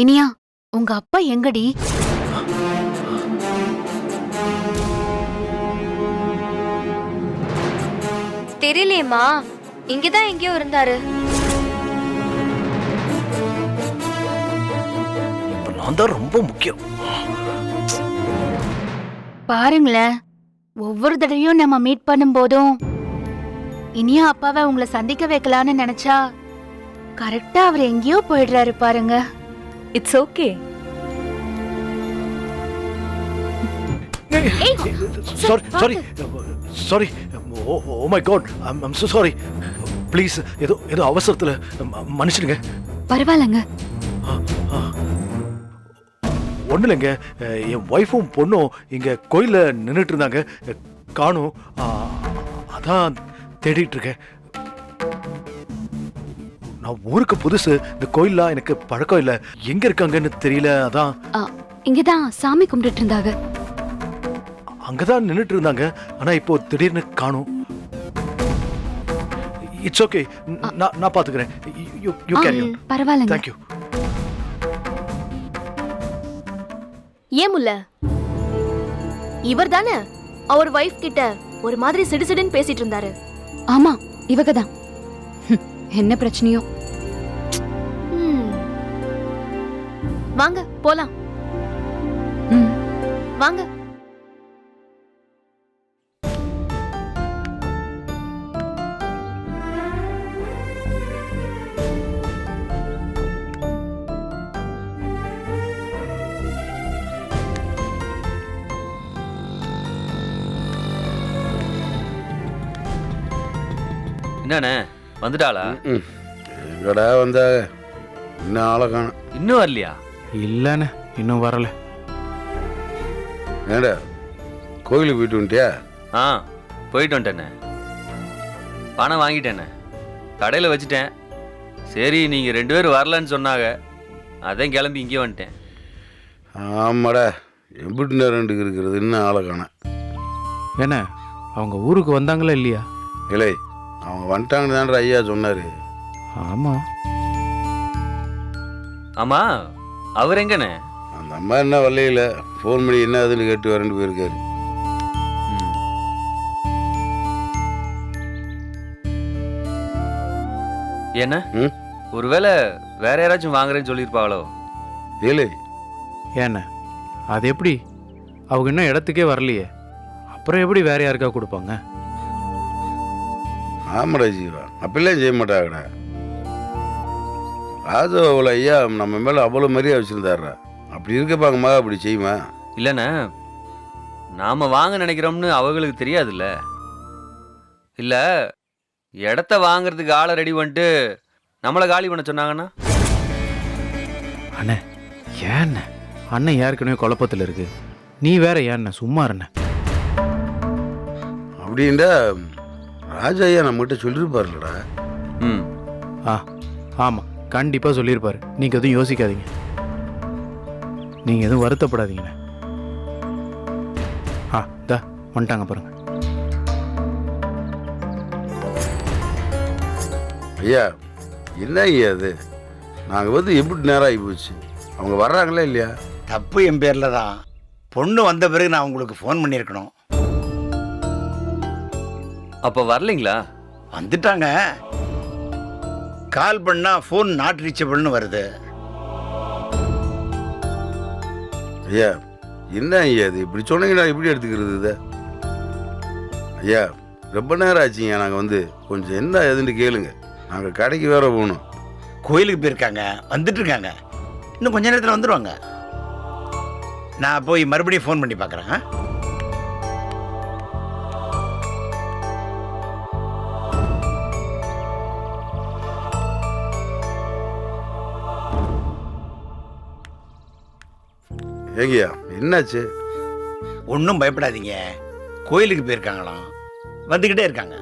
இனியா, உங்க அப்பா எங்கடி? தெரியலையேம்மா, இங்கதான் எங்கேயோ இருந்தாரு. இப்ப நான் தான் ரொம்ப முக்கியம். பாருங்களேன், ஒவ்வொரு தடவையும் நம்ம மீட் பண்ணும் போதும் இனியா அப்பாவை உங்களை சந்திக்க வைக்கலான்னு நினைச்சா கரெக்டா அவர் எங்கேயோ போயிடுறாரு பாருங்க. It's okay. Sorry sorry sorry. Oh my God, I'm so sorry. Please, ஏதோ அவசரத்துல மன்னிச்சிடுங்க. பரவாயில்லங்க. ஒன்றும் இல்லைங்க, என் ஒய்ஃபும் பொண்ணும் இங்கே கோயிலில் நின்றுட்டு இருந்தாங்க, காணும். அதான் தேடிட்டு இருக்கேன். நான் ஊருக்கு புதுசு, இந்த கோயில்லாம் எனக்கு பழக்கம் இல்லை, எங்கே இருக்காங்கன்னு தெரியல. அதான் இங்கதான் சாமி கும்பிட்டு இருந்தாங்க. அங்கதான் நின்றுட்டு இருந்தாங்க, ஆனால் இப்போ திடீர்னு காணும். இட்ஸ் ஓகே, நான் பார்த்துக்கிறேன். You carry on. பரவாயில்லங்க. தேங்க்யூ. ஏன் முல்ல, இவர் தானே அவர் வைஃப் கிட்ட ஒரு மாதிரி சிடுசிடுன்னு பேசிட்டு இருந்தாரு? ஆமா, இவகதான். என்ன பிரச்சனையோ? வாங்க போலாம். வாங்க. என்னண்ணே, வந்துட்டாளா? எங்கடா வந்தா? இன்னும் ஆளை காணோம். இன்னும் வரலையா? இல்லைண்ணே, இன்னும் வரல. ஏண்டா கோயிலுக்கு போயிட்டு வந்துட்டியா? ஆ, போயிட்டு வந்துட்டேண்ணே. பணம் வாங்கிட்டேண்ணே, கடையில் வச்சுட்டேன். சரி, நீங்கள் 2 பேரும் வரலன்னு சொன்னாங்க, அதான் கிளம்பி இங்கே வந்துட்டேன். ஆமாடா, எம்பிட்டு நேரண்டுக்கு இருக்கிறது, இன்னும் ஆளை காணோம். என்ன, அவங்க ஊருக்கு வந்தாங்களா இல்லையா? இல்லை, அவங்க வந்துட்டாங்கன்னு தான்டா ஐயா சொன்னார். ஆமாம். ஆமாம், அவர் எங்கண்ணே? அந்த அம்மா என்ன வரலையில, ஃபோன் பண்ணி என்ன அதுன்னு கேட்டு வரேன்னு போயிருக்காரு. என்ன, ஒருவேளை வேற யாராச்சும் வாங்குறேன்னு சொல்லியிருப்பாங்களோ? இல்லை. ஏண்ணே, அது எப்படி? அவங்க இன்னும் இடத்துக்கே வரலையே, அப்புறம் எப்படி வேற யாருக்கா கொடுப்பாங்க? ஆமாடா ஜீவா, அப்படிலாம் செய்ய மாட்டாங்கடா. ராஜாவில் ஐயா நம்ம மேலே அவ்வளோ மாதிரியா வச்சுருந்தாருடா. அப்படி இருக்கப்பாங்கம்மா, அப்படி செய்யுமா? இல்லைண்ணே, நாம் வாங்க நினைக்கிறோம்னு அவங்களுக்கு தெரியாதுல்ல. இல்லை, இடத்த வாங்குறதுக்கு ஆளை ரெடி பண்ணிட்டு நம்மளை காலி பண்ண சொன்னாங்கன்னா? அண்ணே, ஏண்ணே, அண்ணன் ஏற்கனவே குழப்பத்தில் இருக்கு, நீ வேற ஏண்ணே சும்மா இருண்ணே. அப்படின்டா ராஜா ஐயா நம்மகிட்ட சொல்லியிருப்பாருலடா. ம், ஆமாம், கண்டிப்பாக சொல்லியிருப்பாரு. நீங்கள் எதுவும் யோசிக்காதீங்க, நீங்கள் எதுவும் வருத்தப்படாதீங்கண்ணே. தா வந்துட்டாங்க பாருங்க. ஐயா, என்ன ஐயா அது? நாங்கள் வந்து எப்படி நேரம் ஆகி போச்சு, அவங்க வர்றாங்களா இல்லையா? தப்பு என் பேரில் தான். பொண்ணு வந்த பிறகு நான் உங்களுக்கு ஃபோன் பண்ணியிருக்கணும். அப்போ வரலைங்களா? வந்துட்டாங்க. கால் பண்ணால் ஃபோன் நாட் ரீச்சபிள்னு வருது. ஐயா, என்ன ஐயா இது இப்படி சொன்னீங்கன்னா எப்படி எடுத்துக்கிறது இதை? ஐயா, ரொம்ப நேரம் ஆச்சுங்க, நாங்கள் வந்து கொஞ்சம் என்ன ஏதுன்னு கேளுங்க. நாங்கள் கடைக்கு வேற போகணும். கோயிலுக்கு போயிருக்காங்க, வந்துட்டு இருக்காங்க. இன்னும் கொஞ்ச நேரத்தில் வந்துடுவாங்க. நான் போய் மறுபடியும் ஃபோன் பண்ணி பார்க்குறேன். ஏங்கய்யா, என்னாச்சு? ஒன்றும் பயப்படாதீங்க, கோயிலுக்கு போயிருக்காங்களாம், வந்துக்கிட்டே இருக்காங்க.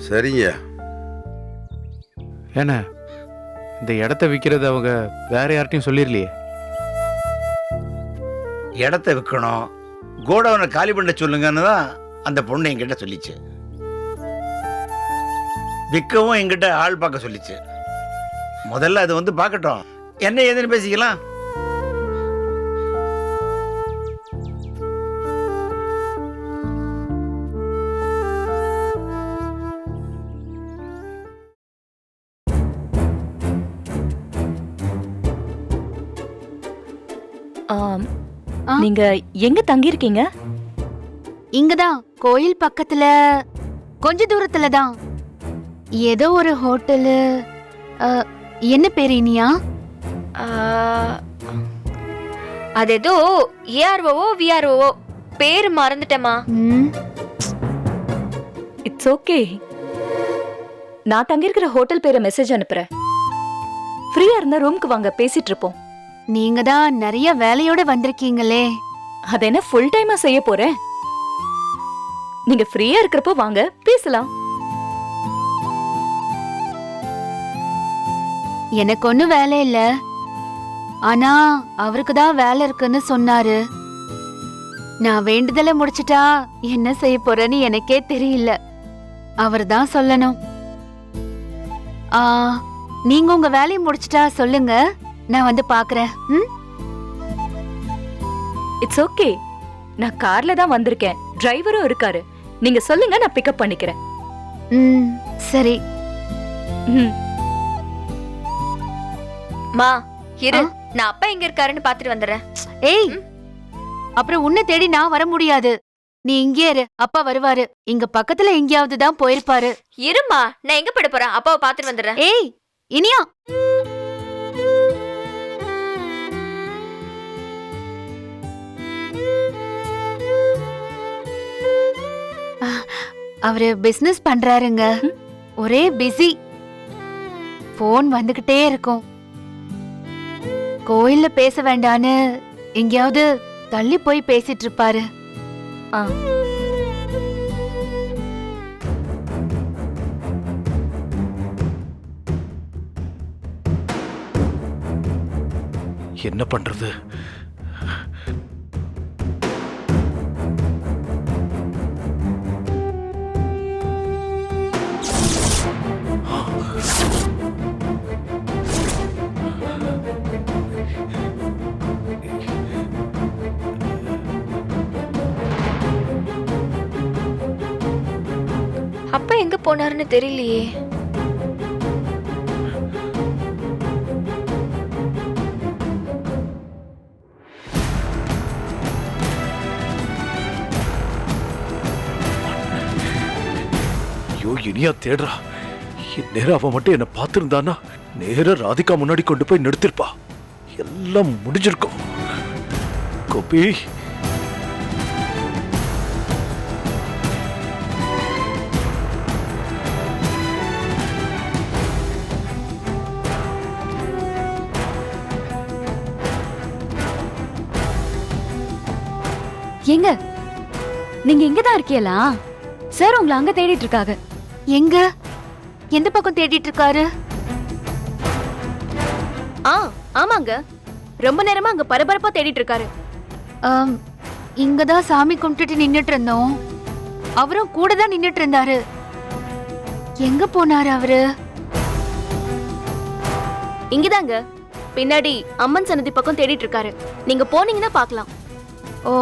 சரிங்க. ஏண்ணே, இந்த இடத்த விற்கிறது அவங்க வேற யார்ட்டையும் சொல்லிடலையே? இடத்த விற்கணும், கோடவுனை காலி பண்ண சொல்லுங்கன்னு தான் அந்த பொண்ணு என்கிட்ட சொல்லிச்சு. விற்கவும் என்கிட்ட ஆள் பார்க்க சொல்லிச்சு. முதல்ல அது வந்து பார்க்கட்டும், என்ன ஏதுன்னு பேசிக்கலாம். ஆ? நீங்க எங்க தங்கி இருக்கீங்க? இங்கதான் கோயில் பக்கத்துல, கொஞ்ச தூரத்துல தான். ஏதோ ஒரு ஹோட்டலு. என்ன பேர் இனியா? ஆ, அது ஏதோ ஏஆர்ஓவோ விஆர்ஓவோ பேர் மறந்துட்டேமா. ம், இட்ஸ் ஓகே. நான் தங்கி இருக்கிற ஹோட்டல் பேரை மெசேஜ் அனுப்புறேன். ஃப்ரீயா இருந்தா ரூமுக்கு வாங்க, பேசிட்டு இருப்போம். நீங்க தான் நிறைய வேலையோட வந்திருக்கீங்களே. அது என்ன ஃபுல் டைமா செய்ய போறேன்? நீங்க ஃப்ரீயா இருக்கிறப்போ வாங்க, பேசலாம். எனக்கு ஒன்னும் வேலை இல்ல. ஆனா அவருக்கு தான் வேலை இருக்குன்னு சொன்னாரு. நான் வேண்டுதலை முடிச்சிட்டா என்ன செய்ய போறேன்னு எனக்கே தெரியல. அவர் தான் சொல்லணும். ஆ, நீங்க உங்க வேலையை முடிச்சிட்டா சொல்லுங்க, நான் வந்து பாக்குறேன். ம், இட்ஸ் ஓகே. நான் கார்ல தான் வந்திருக்கேன், டிரைவரும் இருக்காரு. நீங்க சொல்லுங்க, நான் பிக்கப் பண்ணிக்கிறேன். ம், சரி. ம். மா இரு, ஆ? நான் அப்பா எங்க இருக்காருன்னு பாத்துட்டு வந்துடுறேன். ஏய், அப்புறம் உன்னை தேடி நான் வர முடியாது. நீ இங்கே இரு, அப்பா வருவாரு. இங்க பக்கத்துல எங்கேயாவது தான் போயிருப்பாரு. இருமா, நான் எங்க போயிட போறேன், அப்பாவை பாத்துட்டு வந்துடுறேன். ஏய் இனியா, அவரு பிசினஸ் பண்றாருங்க. ஒரே பிஸி. போன் வந்துகிட்டே இருக்கும். கோயில்ல பேச வேண்டான்னு எங்கேயாவது தள்ளி போய் பேசிட்டு இருப்பாரு. ஆ. என்ன பண்றது? அப்பா எங்க போனாருன்னு தெரியலையே. ஐயோ, இனியா தேடுறா. நேரா அவ மட்டும் என்ன பார்த்திருந்தானா நேரா ராதிகா முன்னாடி கொண்டு போய் நிறுத்திருப்பா. எல்லாம் முடிஞ்சிருக்கும். கோபி, எங்க நீங்க இங்க தான் இருக்கீங்களா? சார் உங்களை அங்க தேடிட்டு இருக்காங்க. எங்க, எந்த பக்கம் தேடிட்டு இருக்காரு? ஆ, ஆமாங்க. ரொம்ப நேரமா அங்க பரபரப்பா தேடிட்டு இருக்காரு. இங்கதான் சாமி கும்பிட்டுட்டு நின்னுட்டு இருந்தோம். அவரும் கூட தான் நின்னுட்டு இருந்தாரு. எங்க போனாரு அவரு? இங்கதாங்க, பின்னாடி அம்மன் சன்னதி பக்கம் தேடிட்டு இருக்காரு. நீங்க போனீங்கன்னா பார்க்கலாம். ஓ,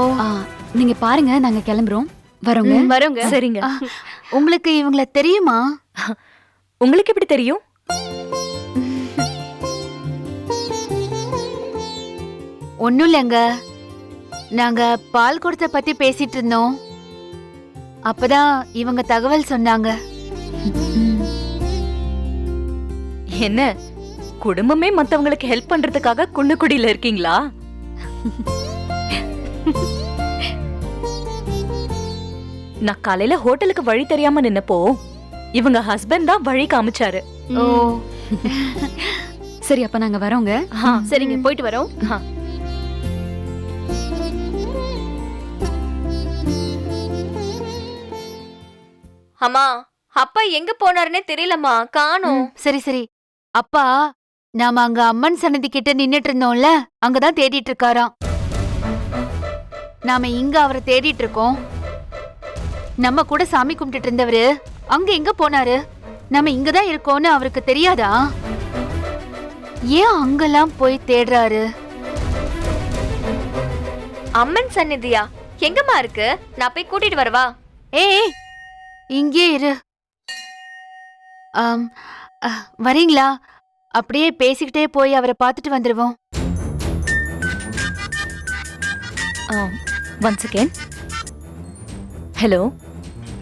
நீங்க பாருங்க, நாங்க கிளம்புறோம். வரோங்க. வரோங்க. சரிங்க. உங்களுக்கு இவங்கள தெரியுமா? உங்களுக்கு எப்படி தெரியும்? ஒண்ணும் இல்லைங்க, நாங்க பால் குடத்தை பத்தி பேசிட்டு இருந்தோம். அப்பதான் இவங்க தகவல் சொன்னாங்க. என்ன குடும்பமே மத்தவங்களுக்கு ஹெல்ப் பண்றதுக்காக குன்னுக்குடியில இருக்கீங்களா? நான் காலையில ஹோட்டலுக்கு வழி தெரியாம நின்னப்போ இவங்க ஹஸ்பண்ட் தான் வழி காமிச்சாரு. ஓ, சரி, அப்ப நாங்க வரோங்க. சரிங்க, போயிட்டு வரோம். அம்மா, அப்பா எங்க போனாருன்னே தெரியலம்மா, காணோம். சரி சரி. அப்பா, நாம அங்க அம்மன் சன்னதி கிட்ட நின்னுட்டு இருந்தோம்ல, அங்கதான் தேடிட்டு இருக்காராம். நாம இங்க அவரை தேடிட்டு இருக்கோம். நம்ம கூட சாமி கும்பிட்டுட்டு இருந்தவரு அங்க எங்க போனாரு? நம்ம இங்கதான் இருக்கோம்னு அவருக்கு தெரியாதா? ஏன் அங்கெல்லாம் போய் தேடுறாரு? அம்மன் சந்நிதியா? எங்கம்மா இருக்கு? நான் போய் கூட்டிட்டு வரவா? ஏய், இங்கே இரு. ஆம், வரீங்களா? அப்படியே பேசிக்கிட்டே போய் அவரை பார்த்துட்டு வந்துருவோம். One second. ஹலோ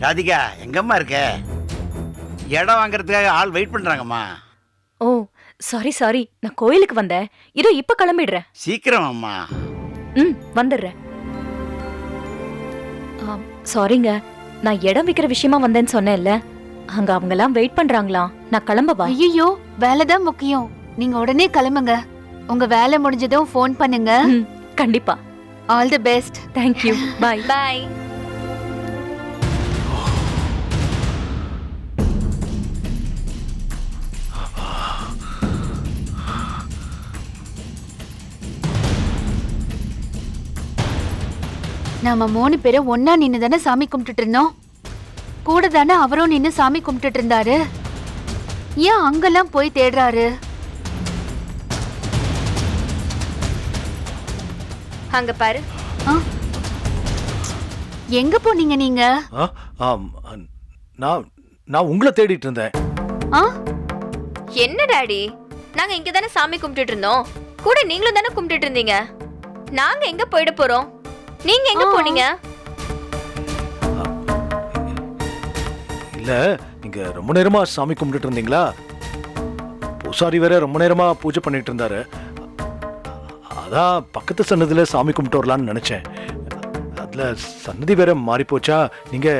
ராதிகா எங்கம்மா இருக்க? இடம் வாங்குறதுக்காக ஆள் வெயிட் பண்றாங்கம்மா. ஓ சாரி நான் கோயிலுக்கு வந்தேன். இதோ இப்ப கிளம்பிடுறேன். சீக்கிரம் அம்மா. வந்துடுறேன். சாரிங்க, நான் இடம் விக்கிற விஷயமா வந்தேன்னு சொன்னேன்ல, அங்க அவங்க எல்லாம் வெயிட் பண்றாங்களாம். நான் கிளம்பவா? ஐயோ, வேலைதான் முக்கியம். நீங்க உடனே கிளம்புங்க. உங்க வேலை முடிஞ்சதும் ஃபோன் பண்ணுங்க. கண்டிப்பா. All the best. தேங்க்யூ. பாய். பாய். நாம 3 பேரும் ஒன்னா நின்னு தானே சாமி கும்பிட்டுட்டு இருந்தோம். கூட தானே அவரும் நின்னு சாமி கும்பிட்டுட்டு இருந்தாரு. ஏன் அங்கெல்லாம் போய் தேடுறாரு? அங்க பாரு. எங்க போனீங்க நீங்க? நான் உங்களை தேடிட்டு இருந்தேன். என்ன டாடி, நாங்க இங்க தானே சாமி கும்பிட்டுட்டு இருந்தோம். கூட நீங்களும் தானே கும்பிட்டுட்டு இருந்தீங்க. நாங்க எங்க போயிட போறோம்? நீங்க எங்க போனீங்க? இல்ல, நீங்க ரொம்ப நேரமா சாமி கும்பிட்டுட்டு இருந்தீங்களா? பூசாரி வேற ரொம்ப நேரமா பூஜை பண்ணிட்டு இருந்தாரு. அதான் பக்கத்து சன்னதியில சாமி கும்பிட்டு வரலான்னு நினைச்சேன். அதுல சன்னதி வேற மாறி போச்சா. நீங்க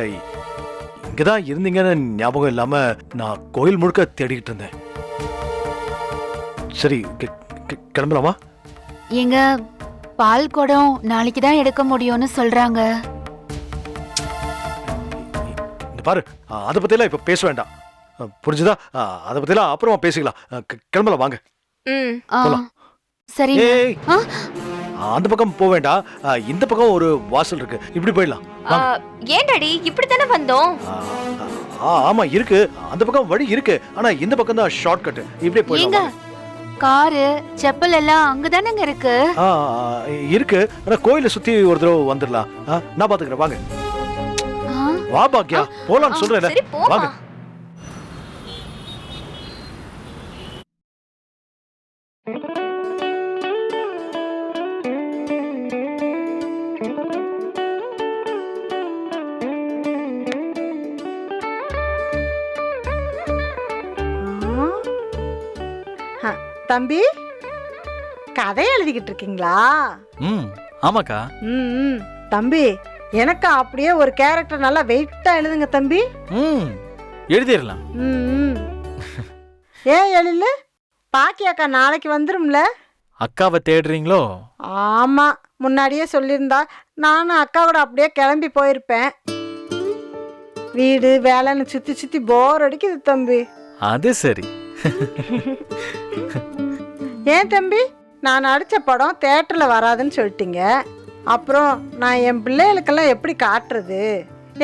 இங்கதான் இருந்தீங்கன்னு ஞாபகம் இல்லாம நான் கோயில் முழுக்க தேடிக்கிட்டு இருந்தேன். சரி, கிளம்பலாமா? எங்க பால் குடம் நாளைக்கு தான் எடுக்க முடியும்னு சொல்றாங்க. இந்த பாரு, அதை பத்தியெல்லாம் இப்ப பேச வேண்டாம், புரிஞ்சுதா? அதை பத்தியெல்லாம் அப்புறமா பேசிக்கலாம். கிளம்பலாம், வாங்க போலாம். சரி. அந்த பக்கம் போக வேண்டாம், இந்த பக்கம் ஒரு வாசல் இருக்கு, இப்படி போயிடலாம். ஏன் டாடி இப்படி தானே வந்தோம்? ஆமா இருக்கு, அந்த பக்கம் வழி இருக்கு. ஆனா இந்த பக்கம் தான் ஷார்ட் கட், இப்படியே போயிடலாம். காரு செப்பல் எல்லாம் அங்கதானங்க இருக்கு. இருக்கு, ஆனா கோயிலை சுத்தி ஒரு தடவை வந்துடலாம். நான் பாத்துக்கிறேன், வாங்க. வா பாக்கியா, போலான்னு சொல்றேன், வாங்க. தம்பி, கதை எழுதிக்கிட்டு இருக்கீங்களா? ஆமாக்கா. தம்பி, எனக்கு அப்படியே ஒரு கேரக்டர் நல்லா வெயிட்டா எழுதுங்க தம்பி. எழுதிடலாம். ஏன் எழுல? பாக்கியாக்கா நாளைக்கு வந்துரும்ல. அக்காவை தேடுறீங்களோ? ஆமா, முன்னாடியே சொல்லியிருந்தா நானும் அக்காவோட அப்படியே கிளம்பி போயிருப்பேன். வீடு வேலைன்னு சுத்தி சுத்தி போர் அடிக்குது தம்பி. அது சரி. ஏன் தம்பி, நான் நடிச்ச படம் தியேட்டர்ல வராதுன்னு சொல்லிட்டீங்க. அப்புறம் நான் என் பிள்ளைகளுக்கெல்லாம் எப்படி காட்டுறது?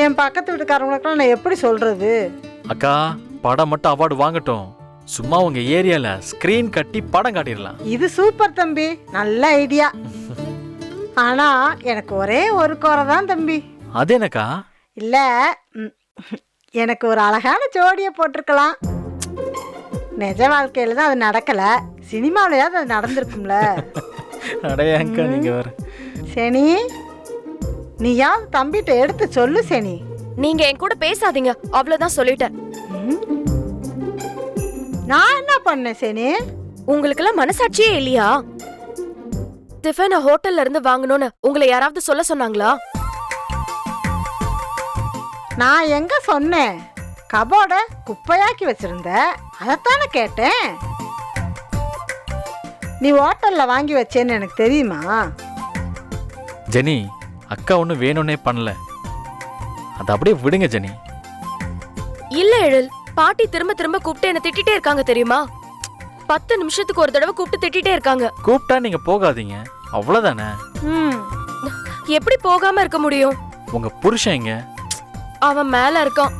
என் பக்கத்து வீட்டுக்காரங்களுக்கெல்லாம் நான் எப்படி சொல்றது? அக்கா, படம் மட்டும் அவார்டு வாங்கட்டும், சும்மா உங்க ஏரியால ஸ்கிரீன் கட்டி படம் காட்டிடலாம். இது சூப்பர் தம்பி, நல்ல ஐடியா. ஆனா எனக்கு ஒரே ஒரு குறை தான் தம்பி. அது என்னக்கா? இல்ல, எனக்கு ஒரு அழகான ஜோடியை போட்டிருக்கலாம். நிஜ வாழ்க்கையில தான் அது நடக்கல, சினிமாவிலையாவது அது நடந்திருக்கும்ல. அடையாங்கா, நீங்க வேற. சனி, நீயாவது தம்பிட்ட எடுத்து சொல்லு சனி. நீங்க என் கூட பேசாதீங்க, அவ்வளவுதான் சொல்லிட்டேன். நான் என்ன பண்ணேன் சனி? உங்களுக்கெல்லாம் மனசாட்சியே இல்லையா? டிஃபனை ஹோட்டல்ல இருந்து வாங்கணும்னு உங்களை யாராவது சொல்ல சொன்னாங்களா? நான் எங்க சொன்னேன்? கபோர்ட குப்பையாக்கி வச்சிருந்த, அதைத்தானே கேட்டேன். நீ ஹோட்டல்ல வாங்கி வச்சேன்னு எனக்கு தெரியுமா? ஜெனி, அக்கா ஒன்றும் வேணும்னே பண்ணல, அதை அப்படியே விடுங்க ஜெனி. இல்ல எழில், பாட்டி திரும்ப திரும்ப கூப்பிட்டு என்ன திட்டிட்டே இருக்காங்க தெரியுமா? 10 நிமிஷத்துக்கு ஒரு தடவை கூப்பிட்டு திட்டிட்டே இருக்காங்க. கூப்பிட்டா நீங்க போகாதீங்க, அவ்வளவுதானே. எப்படி போகாம இருக்க முடியும்? உங்க புருஷன் எங்க? அவன் மேல இருக்கான்.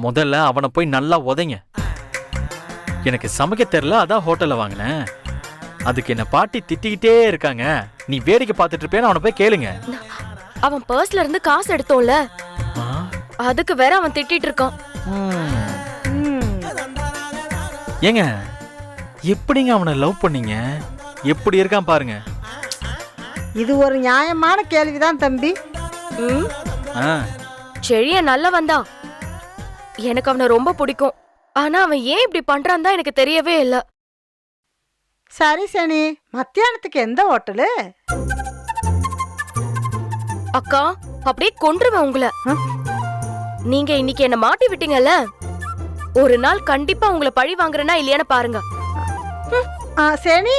முதல்ல அவனை போய் நல்லா உதைங்க. எனக்கு சமைக்க தெரியல, அதான் ஹோட்டல்ல வாங்கினேன். அதுக்கு என்ன பாட்டி திட்டிக்கிட்டே இருக்காங்க. நீ வேடிக்கை பார்த்துட்டு இருப்பேன்னு அவனை போய் கேளுங்க. அவன் பர்ஸ்ல இருந்து காசு எடுத்தோம்ல, அதுக்கு வேற அவன் திட்டிட்டு இருக்கான். ஏங்க, எப்படிங்க அவனை லவ் பண்ணீங்க? எப்படி இருக்கான் பாருங்க. இது ஒரு நியாயமான கேள்விதான் தம்பி. செழிய நல்லவன் தான், எனக்கு அவனை ரொம்ப பிடிக்கும். ஆனா அவன் ஏன் இப்படி பண்றான் தான் எனக்கு தெரியவே இல்லை. சரி சனி, மத்தியானத்துக்கு எந்த ஹோட்டலு? அக்கா, அப்படியே கொன்றுவேன் உங்களை. நீங்க இன்னைக்கு என்ன மாட்டி விட்டீங்கல்ல, ஒரு நாள் கண்டிப்பா உங்களை பழி வாங்குறேன்னா இல்லையான்னு பாருங்க. சனி,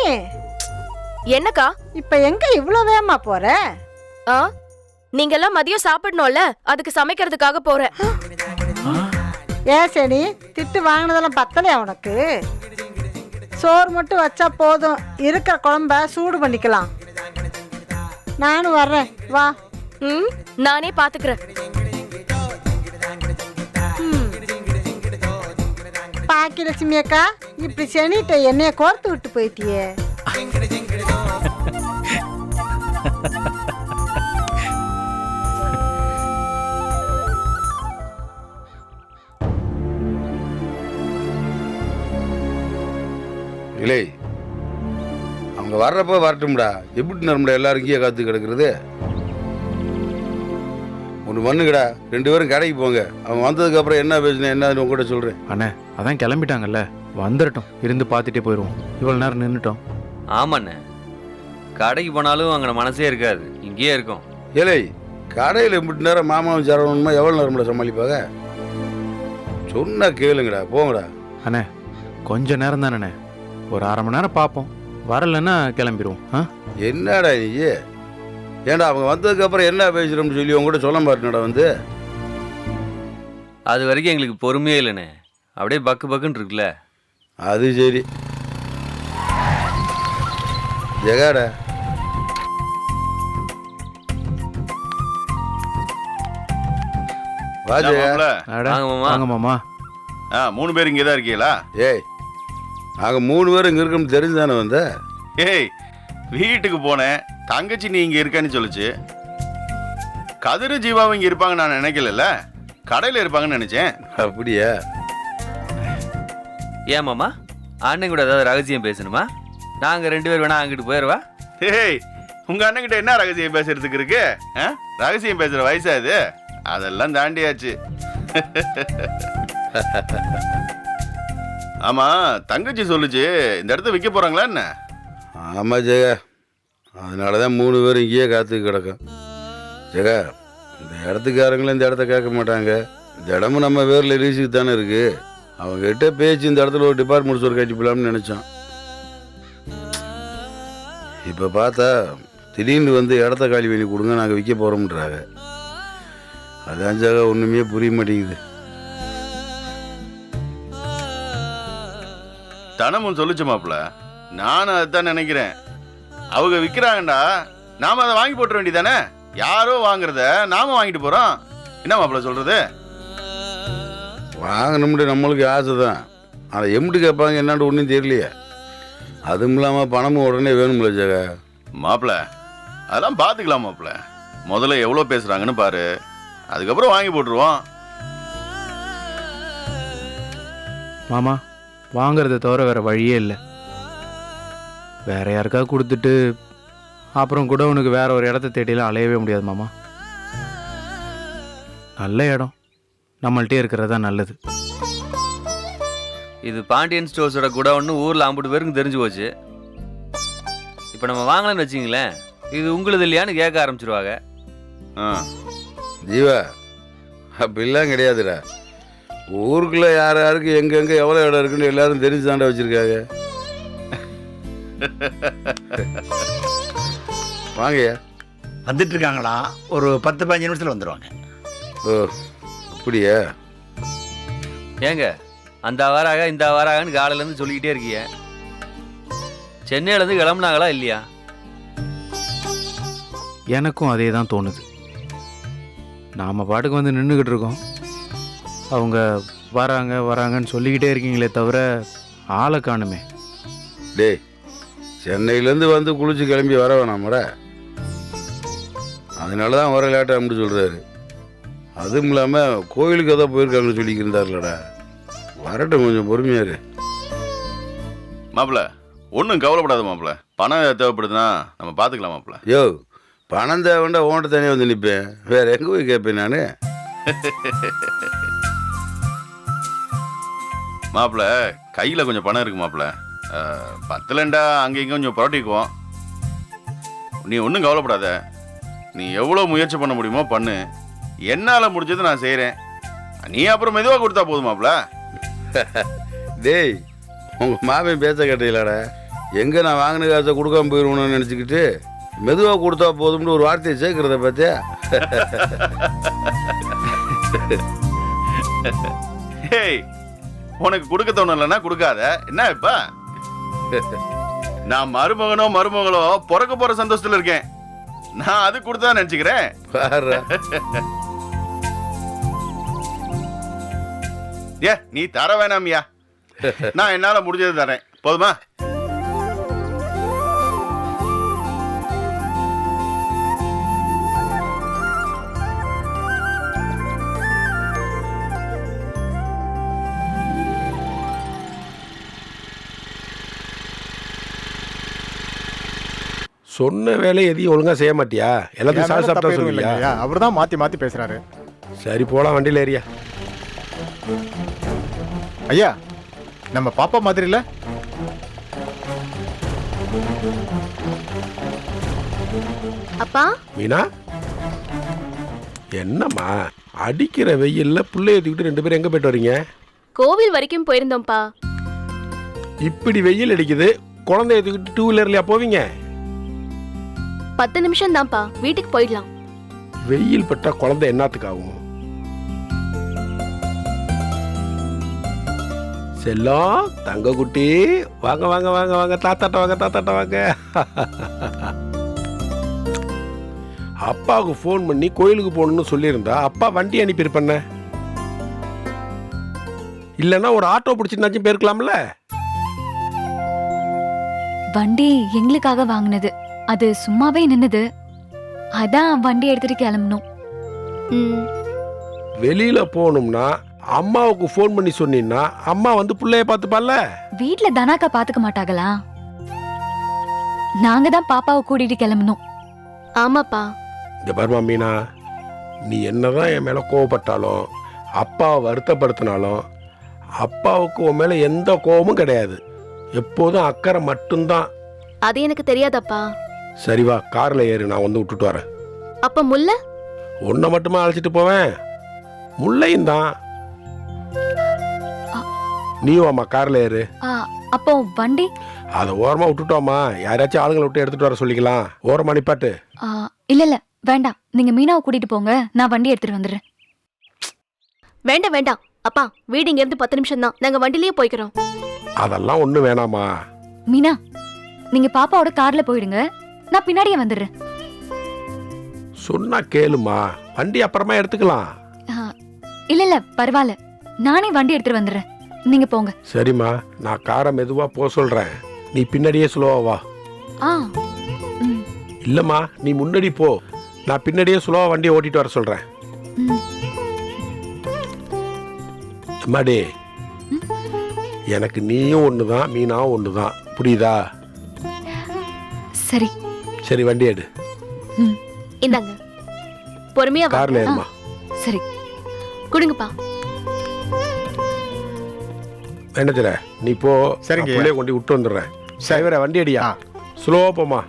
என்னக்கா இப்ப எங்க இவ்வளவு வேகமா போற? நீங்க எல்லாம் மதியம் சாப்பிடணும்ல, அதுக்கு சமைக்கிறதுக்காக போறேன். ஏன் சனி, திட்டு வாங்கினதெல்லாம் பத்தலையா உனக்கு? சோறு மட்டும் வச்சா போதும், இருக்கிற குழம்ப சூடு பண்ணிக்கலாம். நானும் வர்றேன், வா. நானே பாத்துக்கிறேன். பாக்கியலட்சுமி அக்கா, இப்படி செனிட்ட என்னைய கோர்த்து விட்டு போயிட்டியே. இல்லை, அவங்க வர்றப்ப வரட்டும்டா. எப்படி நம்மள எல்லாரும் இங்கேயே காத்து கிடக்குறது? ஒன்று பண்ணுங்கடா, 2 பேரும் கடைக்கு போங்க. அவன் வந்ததுக்கு அப்புறம் என்ன பேசுனேன் என்னன்னு உங்ககிட்ட சொல்றேன். அண்ணே, அதான் கிளம்பிட்டாங்கல்ல, வந்துடட்டும், இருந்து பார்த்துட்டே போயிடுவோம். இவ்வளோ நேரம் நின்றுட்டோம். ஆமாண்ணே, கடைக்கு போனாலும் அங்கே மனசே இருக்காது, இங்கேயே இருக்கும். ஏலே, கடையில் எப்படி நேரம் மாமாவும் சரவணமா எவ்வளோ நேரம்ல சமாளிப்பாங்க? சொன்னா கேளுங்கடா, போங்கடா. அண்ணே, கொஞ்ச நேரம் தானே, ஒரு 1/2 மணி நேரம் பார்ப்போம். வரலன்னா கிளம்பிடுவோம். என்னடா நீ? ஏன்டா அவங்க வந்ததுக்கு அப்புறம் என்ன பேசுறோம்னு சொல்லி உங்ககிட்ட சொல்ல மாட்டேனடா வந்து. அது வரைக்கும் எங்களுக்கு பொறுமையே இல்லைண்ணே, அப்படியே பக்கு பக்குன்னு இருக்குல்ல. அது சரி. ஜெகாடா, வா ஜெகா. வாங்க மாமா. 3 பேர் இங்கே தான் இருக்கீங்களா? ஏய், நாங்கள் 3 பேர் இங்கே இருக்கோம்னு தெரிஞ்சுதானே வந்த? ஏய், வீட்டுக்கு போனேன், தங்கச்சி நீ இங்கே இருக்கன்னு சொல்லிச்சு. கதிரு ஜீவாவும் இங்கே இருப்பாங்க நான் நினைக்கல, கடையில் இருப்பாங்கன்னு நினைச்சேன். அப்படியா? ஏன் மாமா, அண்ணன் கூட ஏதாவது ரகசியம் பேசணுமா? நாங்கள் 2 பேர் வேணா அங்கிட்டு போயிடுவா. ஏய், உங்கள் அண்ணன்கிட்ட என்ன ரகசியம் பேசுறதுக்கு இருக்கு? ரகசியம் பேசுகிற வயசா இது? அதெல்லாம் தாண்டியாச்சு. ஆமா, தங்கச்சி சொல்லுச்சு இந்த இடத்த விற்க போறாங்களா என்ன? ஆமாம் ஜெகா, அதனால தான் 3 பேரும் இங்கேயே காத்து கிடக்கும். ஜெகா, இந்த இடத்துக்காரங்களும் இந்த இடத்த கேட்க மாட்டாங்க. இந்த இடமும் நம்ம பேரில் ரீஸுக்கு தானே இருக்கு. அவங்ககிட்ட பேச்சு இந்த இடத்துல ஒரு டிபார்ட்மெண்ட் ஸ்டோர் கட்டி போலாம்னு நினச்சோம். இப்போ பார்த்தா திடீர்னு வந்து இடத்த காலி பண்ணி கொடுங்க, நாங்கள் விற்க போகிறோம்ன்றாங்க. அதான் ஜெகா ஒன்றுமே புரிய மாட்டேங்குது. தனமும் சொல்லிச்சு மாப்பிள்ள, நானும் அதுதான் நினைக்கிறேன். அவங்க விற்கிறாங்கண்டா, நாம அதை வாங்கி போட்டுற வேண்டியதானே? யாரோ வாங்குறத நாம வாங்கிட்டு போறோம். என்ன மாப்பிள்ள சொல்றது? வாங்கணும்னு நம்மளுக்கு ஆசை தான், ஆனால் எம்பிட்டு கேட்பாங்க என்னான்னு ஒன்றும் தெரியலையே. அதுவும் இல்லாமல் பணமும் உடனே வேணும்ல ஜெகா. மாப்பிள்ள, அதெல்லாம் பார்த்துக்கலாம் மாப்பிள்ள. முதல்ல எவ்வளோ பேசுறாங்கன்னு பாரு, அதுக்கப்புறம் வாங்கி போட்டுருவோம். மாமா, வாங்கிறத தவிர வேறு வழியே இல்லை. வேற யாருக்காவது கொடுத்துட்டு அப்புறம் கூட உனக்கு வேற ஒரு இடத்த தேடிலாம் அலையவே முடியாது மாமா. நல்ல இடம் நம்மள்கிட்டே இருக்கிறது தான் நல்லது. இது பாண்டியன் ஸ்டோர்ஸோட கூட ஒன்று ஊரில் 50 பேருக்கு தெரிஞ்சு போச்சு. இப்போ நம்ம வாங்கலாம்னு வச்சிங்களேன், இது உங்களுது இல்லையான்னு கேட்க ஆரம்பிச்சிருவாங்க. ஜீவா, அப்படிலாம் கிடையாதுடா. ஊருக்குள்ள யார் யாருக்கு எங்கெங்க எவ்வளோ இடம் இருக்குன்னு எல்லாரும் தெரிஞ்சு தாண்டா வச்சிருக்காங்க. வாங்கய்யா. வந்துட்டு இருக்காங்களா? ஒரு 10-15 நிமிஷத்தில் வந்துடுவாங்க. ஓ, அப்படியா? ஏங்க, அந்த வாராக இந்த வாராகன்னு காலையிலேருந்து சொல்லிக்கிட்டே இருக்கீங்க. சென்னையிலேருந்து கிளம்புனாங்களா இல்லையா? எனக்கும் அதே தான் தோணுது. நாம் பாட்டுக்கு வந்து நின்றுக்கிட்டு இருக்கோம், அவங்க வராங்க வராங்கன்னு சொல்லிக்கிட்டே இருக்கீங்களே தவிர ஆளை காணுமே. டேய், சென்னையிலேருந்து வந்து குளிச்சு கிளம்பி வர வேணாமடா. அதனால தான் வர லேட்டாக அப்படின்னு சொல்கிறாரு. அதுவும் இல்லாமல் கோயிலுக்கு எதாவது போயிருக்காங்கன்னு சொல்லிக்கிருந்தார்லடா. வரட்டும், கொஞ்சம் பொறுமையாரு. மாப்பிள்ள ஒன்றும் கவலைப்படாத மாப்பிள்ள. பணம் தேவைப்படுதுன்னா நம்ம பார்த்துக்கலாம் மாப்பிள்ள. யோ, பணம் தேவைண்டா ஓன்ட்ட தனியாக வந்து நிற்பேன். வேற எங்கே போய் கேட்பேன் நான்? மாப்பிள்ள கையில் கொஞ்சம் பணம் இருக்கு மாப்பிள்ள. 10லண்டா அங்கே இங்கே கொஞ்சம் புரட்டிக்குவோம். நீ ஒன்றும் கவலைப்படாத. நீ எவ்வளோ முயற்சி பண்ண முடியுமோ பண்ணு. என்னால் முடிஞ்சது நான் செய்கிறேன். நீ அப்புறம் மெதுவாக கொடுத்தா போதும் மாப்பிள்ள. டேய், உங்கள் மாமன் பேச்ச கேட்டீங்களாடா. எங்கே நான் வாங்கின காசை கொடுக்காம போயிடுவோன்னு நினச்சிக்கிட்டு மெதுவாக கொடுத்தா போதும்னு ஒரு வார்த்தையை சேர்க்கிறத பார்த்தியா? ஹேய், உனக்கு கொடுக்க தோணலைன்னா கொடுக்காத. என்ன இப்ப நான் மருமகனோ பிறக்க போற சந்தோஷத்துல இருக்கேன். நான் அது கொடுத்தா நினைச்சுக்கிறேன். ஏ, நீ தர வேணாமியா. நான் என்னால முடிஞ்சது தரேன். போதுமா? சொன்ன வேலை எதையும் ஒழுங்கா செய்ய மாட்டியா? எல்லாத்தையும் சாப்பிட்டா சொல்லுவியா? அவர் தான் மாற்றி பேசுகிறாரு. சரி, போலாம், வண்டியில் ஏறியா. ஐயா, நம்ம பாப்பா மாதிரி இல்லை? அப்பா, மீனா, என்னம்மா அடிக்கிற வெயில்ல புள்ளைய தூக்கிட்டு 2 பேரும் எங்க போயிட்டு வரீங்க? கோவில் வரைக்கும் போயிருந்தோம்ப்பா. இப்படி வெயில் அடிக்குது, குழந்தைய தூக்கிட்டு 2 வீலர்லயா போவீங்க? 10 நிமிஷம் தான்ப்பா, வீட்டுக்கு போயிடலாம். வெயில் பட்டா குழந்தை என்னத்துக்கு ஆகும்? செல்லம், தங்க குட்டி, வாங்க வாங்க வாங்க வாங்க, தாத்தாட்ட வாங்க, தாத்தாட்ட வாங்க. அப்பாவுக்கு ஃபோன் பண்ணி கோயிலுக்கு போகணும்னு சொல்லியிருந்தா அப்பா வண்டி அனுப்பியிருப்பண்ண. இல்லைன்னா ஒரு ஆட்டோ பிடிச்சிருந்தாச்சும் போயிருக்கலாம்ல. வண்டி எங்களுக்காக வாங்கினது, அது சும்மாவே நின்னுது. அதான் வண்டி எடுத்துட்டு கிளம்பணும். வெளியில போகணும்னா அம்மாவுக்கு ஃபோன் பண்ணி சொன்னீங்கன்னா அம்மா வந்து பிள்ளைய பார்த்துப்பால. வீட்ல தனாக்கா பாத்துக்க மாட்டாங்களா? நாங்க தான் பாப்பாவை கூட்டிட்டு கிளம்பணும். ஆமாப்பா. இந்த பர்மா மீனா, நீ என்னதான் என் மேல கோவப்பட்டாலும் அப்பாவை வருத்தப்படுத்தினாலும் அப்பாவுக்கு உன் மேல எந்த கோபமும் கிடையாது. எப்போதும் அக்கறை மட்டும்தான். அது எனக்கு தெரியாதப்பா. சரி வா, கார்ல ஏறு, நான் வந்து விட்டுட்டு வரேன். அப்ப முல்லை உன்னை மட்டுமா அழைச்சிட்டு போவேன்? முல்லையும் தான். நீயும் அம்மா கார்ல ஏறு. அப்போ வண்டி அதை ஓரமா விட்டுட்டோமா, யாராச்சும் ஆளுங்களை விட்டு எடுத்துட்டு வர சொல்லிக்கலாம். ஓரமா நிப்பாட்டு. இல்ல இல்ல வேண்டாம், நீங்க மீனாவை கூட்டிட்டு போங்க, நான் வண்டி எடுத்துட்டு வந்துடுறேன். வேண்டாம் வேண்டாம் அப்பா, வீடு இங்க இருந்து 10 நிமிஷம் தான், நாங்க வண்டிலேயே போய்க்கிறோம். அதெல்லாம் ஒண்ணு வேணாமா. மீனா, நீங்க பாப்பாவோட கார்ல போயிடுங்க, நான் பின்னாடியே வந்துடுறேன். சொன்னா கேளுமா, வண்டி அப்புறமா எடுத்துக்கலாம். இல்ல இல்ல பரவாயில்ல, நானே வண்டி எடுத்துட்டு வந்துடுறேன், நீங்க போங்க. சரிம்மா, நான் காரை மெதுவா போக சொல்றேன், நீ பின்னாடியே ஸ்லோவா வா. இல்லம்மா, நீ முன்னாடி போ, நான் பின்னாடியே ஸ்லோவா வண்டியை ஓட்டிட்டு வர சொல்றேன். அம்மாடி, எனக்கு நீயும் ஒண்ணுதான், மீனாவும் ஒண்ணுதான், புரியுதா? சரி சரி, வண்டி எடு. இந்தாங்க, பொறுமையா கார்ல ஏறுமா. சரி, குடுங்கப்பா. என்ன தெரிய, நீ போ. சரிங்க, பிள்ளைய கொண்டு விட்டு வந்துடுறேன். சரி, வண்டி அடியா, ஸ்லோவா போமா.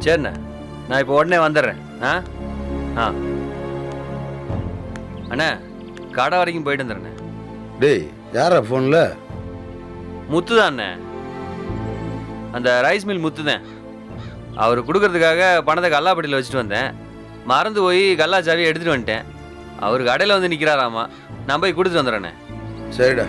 சரிண்ணே, நான் இப்போ உடனே வந்துடுறேன். அண்ணா, கடை வரைக்கும் போயிட்டு வந்துடுறேண்ணே. டேய், யாரா ஃபோனில்? முத்து தான் அண்ணே, அந்த ரைஸ் மில் முத்து தான். அவர் கொடுக்கறதுக்காக பணத்தை கல்லாப்பட்டியில் வச்சுட்டு வந்தேன், மறந்து போய் கல்லா சாவியை எடுத்துகிட்டு வந்துட்டேன். அவர் கடையில் வந்து நிற்கிறாராமா, நான் போய் கொடுத்துட்டு வந்துடுறேண்ணே. சரிடா.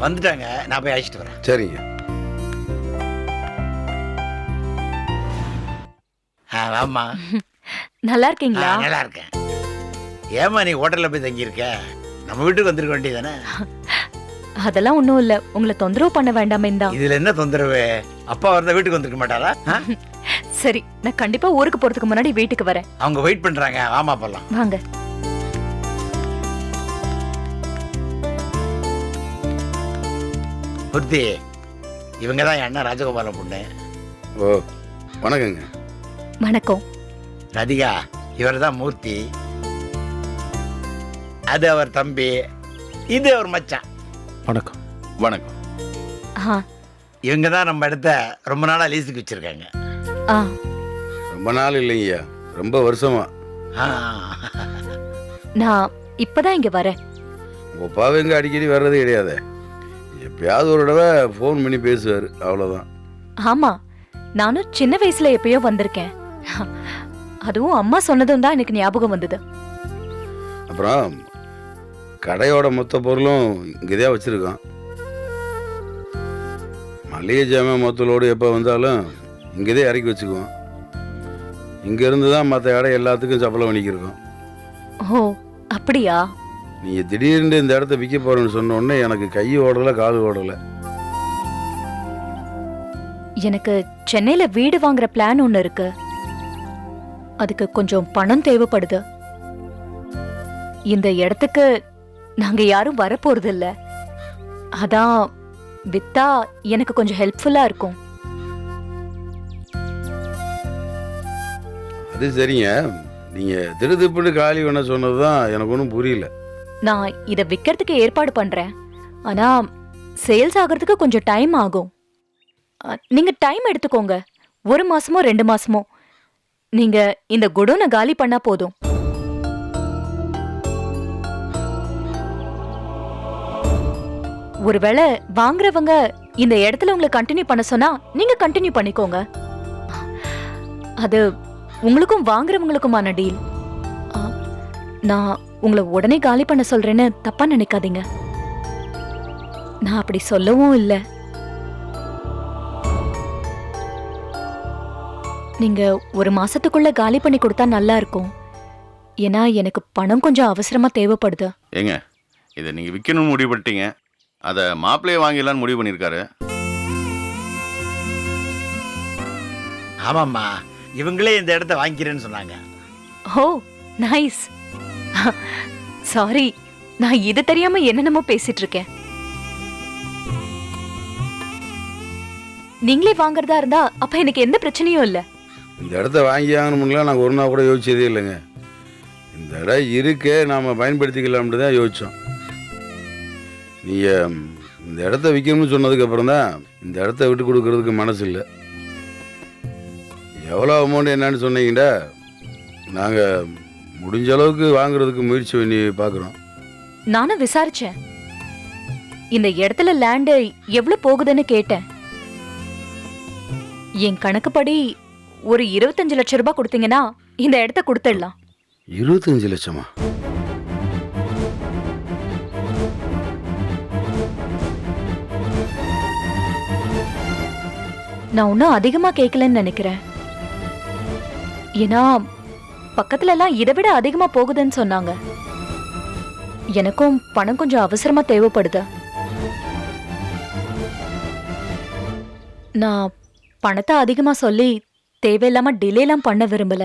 வந்துட்டாங்க, நான் போய் அழைச்சிட்டு வரேன். சரிங்க. வாம்மா. நல்லா இருக்கீங்களா? நல்லா இருக்கேன். ஏமா நீ ஹோட்டலில் போய் தங்கியிருக்க? நம்ம வீட்டுக்கு வந்திருக்க வேண்டியதானே? அதெல்லாம் ஒண்ணும் இல்ல, உங்களை தொந்தரவு பண்ண வேண்டாமே தான். இதுல என்ன தொந்தரவு? அப்பா வரத வீட்டுக்கு வந்திருக்க மாட்டாரா? சரி, நான் கண்டிப்பா ஊருக்கு போறதுக்கு முன்னாடி வீட்டுக்கு வரேன். அவங்க வெயிட் பண்றாங்க, வாமா போலாம். வாங்க. புத்தி, இவங்க தான் என் அண்ணன் ராஜகோபால பொண்ணு. ஓ, வணக்கங்க. வணக்கம். ராதிகா, இவர் தான் மூர்த்தி. அது அவர் தம்பி, இது அவர் மச்சான். வணக்கம். வணக்கம். இவங்க தான் நம்ம இடத்த ரொம்ப நாளா லீஸுக்கு வச்சிருக்காங்க. ரொம்ப நாள் இல்லைங்கய்யா, ரொம்ப வருஷமா. நான் இப்பதான் இங்க வரேன். உங்க அப்பாவை எங்க அடிக்கடி வர்றது கிடையாது. எப்பயாவது ஒரு தடவை ஃபோன் பண்ணி பேசுவார், அவ்வளோதான். ஆமா, நானும் சின்ன வயசுல எப்பயோ வந்திருக்கேன். அதுவும் அம்மா சொன்னதும் தான் எனக்கு ஞாபகம் வந்தது. அப்புறம் கடையோட மொத்த பொருளும் இங்கேதான் வச்சுருக்கோம். மளிகை ஜாமான் மொத்தலோடு எப்போ வந்தாலும் இங்கேதான் இறக்கி வச்சுக்குவோம். இங்கேருந்து தான் மற்ற கடை எல்லாத்துக்கும் சப்பளம் பண்ணிக்கிருக்கோம். ஓ, அப்படியா? நீங்கள் திடீர்னு இந்த இடத்த விற்க போகிறேன்னு சொன்ன உடனே எனக்கு கை ஓடலை, கால் ஓடலை. எனக்கு சென்னையில வீடு வாங்குற பிளான் ஒன்று இருக்கு. அதுக்கு கொஞ்சம் பணம் தேவைப்படுது. இந்த இடத்துக்கு நாங்க யாரும் வரப்போறது இல்ல. அதான் வித்தா எனக்கு கொஞ்சம் ஹெல்ப்ஃபுல்லா இருக்கும். அது சரிங்க. நீங்கள் திருதுப்புன்னு காலி பண்ண சொன்னது தான் எனக்கு ஒன்றும் புரியல. நான் இதை விற்கிறதுக்கு ஏற்பாடு பண்றேன். ஆனா சேல்ஸ் ஆகிறதுக்கு கொஞ்சம் டைம் ஆகும். நீங்க டைம் எடுத்துக்கோங்க. 1 மாசமோ 2 மாசமோ. நீங்க இந்த குடோனை காலி பண்ணா போதும். ஒருவேளை வாங்குறவங்க இந்த இடத்துல உங்களை கண்டினியூ பண்ண சொன்னா நீங்க கண்டினியூ பண்ணிக்கோங்க. அது உங்களுக்கும் வாங்குறவங்களுக்குமான டீல். நான் உங்களை உடனே காலி பண்ண சொல்றேன்னு தப்பா நினைக்காதீங்க. நான் அப்படி சொல்லவும் இல்லை. நீங்க 1 மாசத்துக்குள்ள காலி பண்ணி கொடுத்தா நல்லா இருக்கும். ஏன்னா எனக்கு பணம் கொஞ்சம் அவசரமா தேவைப்படுது. ஏங்க, இதை நீங்கள் விற்கணும்னு முடிவு பண்ணிட்டீங்க. அதை மாப்பிள்ளையே வாங்கிடலான்னு முடிவு பண்ணியிருக்காரு. ஆமாம்மா, இவங்களே இந்த இடத்த வாங்கிக்கிறேன்னு சொன்னாங்க. ஓ, நைஸ். சாரி, நான் இது தெரியாம என்னென்னமோ பேசிட்டு இருக்கேன். நீங்களே வாங்குறதா இருந்தா அப்ப எனக்கு எந்த பிரச்சனையும் இல்லை. இந்த இடத்த வாங்கி ஆகணும்லாம் நாங்கள் ஒரு நாள் கூட யோசிச்சதே இல்லைங்க. இந்த இடம் இருக்கே, நாம் பயன்படுத்திக்கலாம்னு தான் யோசித்தோம். நீங்கள் இந்த இடத்த விற்கணும்னு சொன்னதுக்கப்புறம் தான் இந்த இடத்த விட்டு கொடுக்கறதுக்கு மனசு இல்லை. எவ்வளோ அமௌண்ட் என்னன்னு சொன்னீங்கடா, நாங்கள் முடிஞ்ச அளவுக்கு வாங்குறதுக்கு முயற்சி பண்ணி பார்க்குறோம். நானும் விசாரிச்சேன். இந்த இடத்துல லேண்டு எவ்வளவு போகுதுன்னு கேட்டேன். என் கணக்குப்படி ஒரு 25 லட்சம் ரூபாய் கொடுத்தீங்கன்னா இந்த இடத்த கொடுத்துடலாம். 25 லட்சமா? நான் ஒன்னும் அதிகமா கேட்கலன்னு நினைக்கிறேன். ஏன்னா பக்கத்துல எல்லாம் இதை விட அதிகமா போகுதுன்னு சொன்னாங்க. எனக்கும் பணம் கொஞ்சம் அவசரமா தேவைப்படுது. நான் பணத்தை அதிகமா சொல்லி தேவையில்லாம டிலேலாம் பண்ண விரும்பல.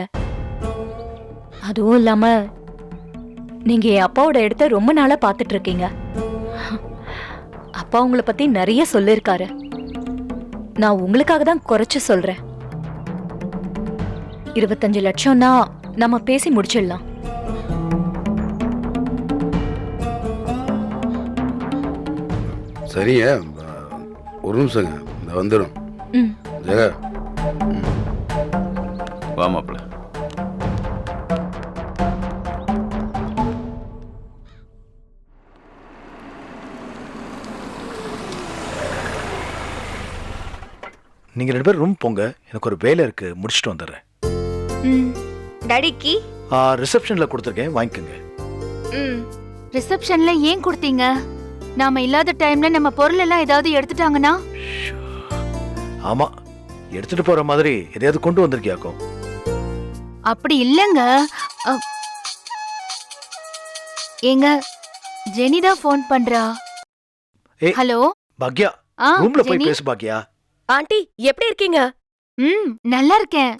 அதுவும் இல்லாம நீங்க என் அப்பாவோட இடத்த ரொம்ப நாளா பாத்துட்டு இருக்கீங்க. அப்பா உங்களை பத்தி நிறைய சொல்லிருக்காரு. நான் உங்களுக்காக தான் குறைச்சு சொல்றேன். 25 லட்சம்னா நம்ம பேசி முடிச்சிடலாம். சரிங்க, ஒரு நிமிஷங்க, இந்த வந்துடும். ஜெகா, வா மாப்பிள்ள. நீங்க 2 பேரும் ரூம் போங்க, எனக்கு ஒரு வேலை இருக்கு, முடிச்சுட்டு வந்துடுறேன். டாடிக்கு ரிசப்ஷன்ல கொடுத்துருக்கேன், வாங்கிக்கோங்க. ரிசப்ஷன்ல ஏன் கொடுத்தீங்க? நாம இல்லாத டைம்ல நம்ம பொருள் எல்லாம் ஏதாவது எடுத்துட்டாங்கன்னா? ஆமா, எடுத்துட்டு போற மாதிரி எதையாவது கொண்டு வந்திருக்கியாக்கும்? அப்படி இல்லங்க. ஏங்க, ஜெனிதா ஃபோன் பண்றா. ஏய், ஹலோ பாக்யா, ஆ, ரூம்ல போய் ஜெனி. பேசு பாக்யா. ஆண்டி எப்படி இருக்கீங்க? நல்லா இருக்கேன்.